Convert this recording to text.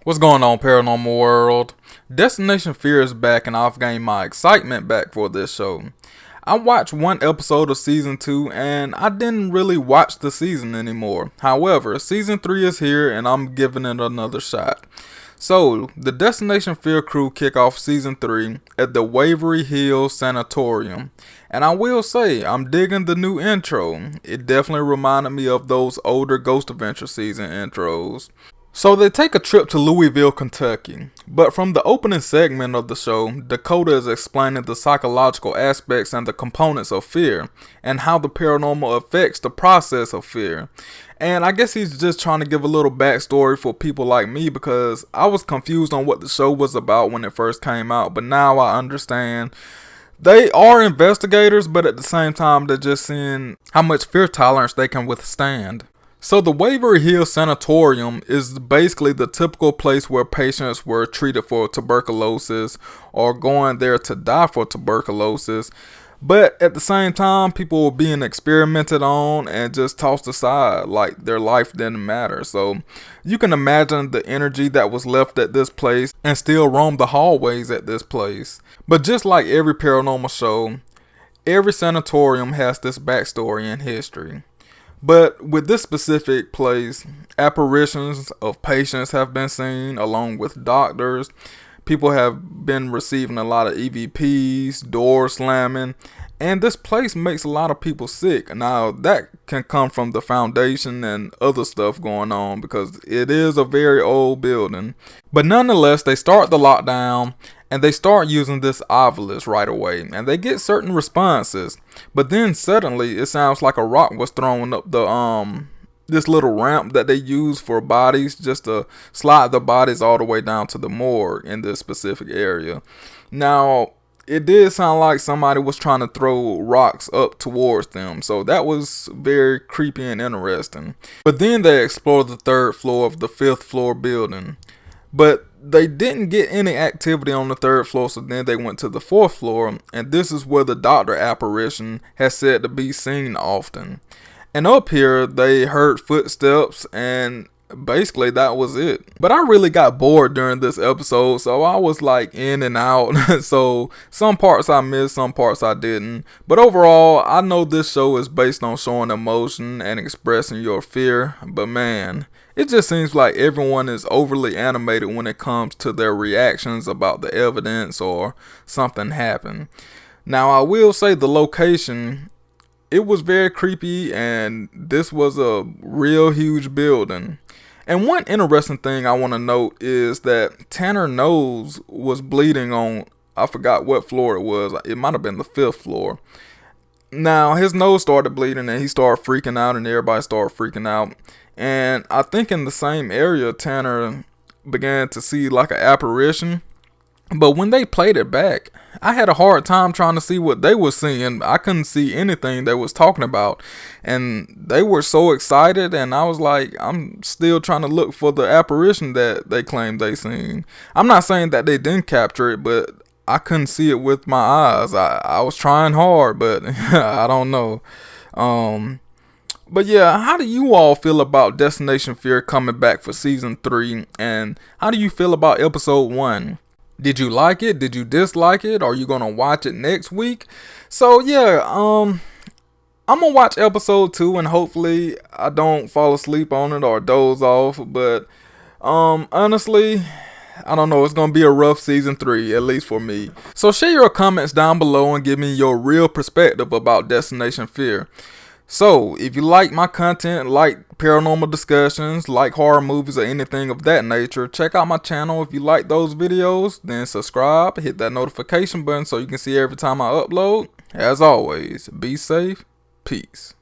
What's going on, Paranormal World? Destination Fear is back, and I've gained my excitement back for this show. I watched one episode of season 2 and I didn't really watch the season anymore. However, season 3 is here and I'm giving it another shot. So, the Destination Fear crew kick off season 3 at the Waverly Sanatorium. And I will say, I'm digging the new intro. It definitely reminded me of those older Ghost Adventure season intros. So they take a trip to Louisville, Kentucky, but from the opening segment of the show, Dakota is explaining the psychological aspects and the components of fear, and how the paranormal affects the process of fear. And I guess he's just trying to give a little backstory for people like me, because I was confused on what the show was about when it first came out, but now I understand. They are investigators, but at the same time, they're just seeing how much fear tolerance they can withstand. So the Waverly Sanatorium is basically the typical place where patients were treated for tuberculosis or going there to die for tuberculosis. But at the same time, people were being experimented on and just tossed aside like their life didn't matter. So you can imagine the energy that was left at this place and still roam the hallways at this place. But just like every paranormal show, every sanatorium has this backstory and history. But with this specific place, apparitions of patients have been seen along with doctors. People have been receiving a lot of EVPs, doors slamming, and this place makes a lot of people sick. Now that can come from the foundation and other stuff going on because it is a very old building. But nonetheless, they start the lockdown and they start using this obelisk right away, and they get certain responses. But then suddenly it sounds like a rock was thrown up the this little ramp that they use for bodies, just to slide the bodies all the way down to the morgue in this specific area. Now, it did sound like somebody was trying to throw rocks up towards them, so that was very creepy and interesting. But then they explored the third floor of the 5th floor building. But they didn't get any activity on the 3rd floor, so then they went to the 4th floor, and this is where the doctor apparition has said to be seen often. And up here, they heard footsteps, and basically that was it. But I really got bored during this episode, so I was like in and out. So some parts I missed, some parts I didn't. But overall, I know this show is based on showing emotion and expressing your fear, but man, it just seems like everyone is overly animated when it comes to their reactions about the evidence or something happened. Now, I will say the location, it was very creepy, and this was a real huge building. And one interesting thing I want to note is that Tanner's nose was bleeding on, I forgot what floor it was. It might have been the 5th floor. Now, his nose started bleeding and he started freaking out, and everybody started freaking out. And I think in the same area, Tanner began to see like an apparition. But when they played it back, I had a hard time trying to see what they were seeing. I couldn't see anything they was talking about. And they were so excited, and I was like, I'm still trying to look for the apparition that they claimed they seen. I'm not saying that they didn't capture it, but I couldn't see it with my eyes. I was trying hard, but I don't know. But yeah, how do you all feel about Destination Fear coming back for season 3? And how do you feel about episode 1? Did you like it? Did you dislike it? Are you gonna watch it next week? So yeah, I'm gonna watch episode 2, and hopefully I don't fall asleep on it or doze off. But honestly, I don't know. It's gonna be a rough season 3, at least for me. So share your comments down below and give me your real perspective about Destination Fear. So, if you like my content, like paranormal discussions, like horror movies, or anything of that nature, check out my channel. If you like those videos, then subscribe, hit that notification button so you can see every time I upload. As always, be safe, peace.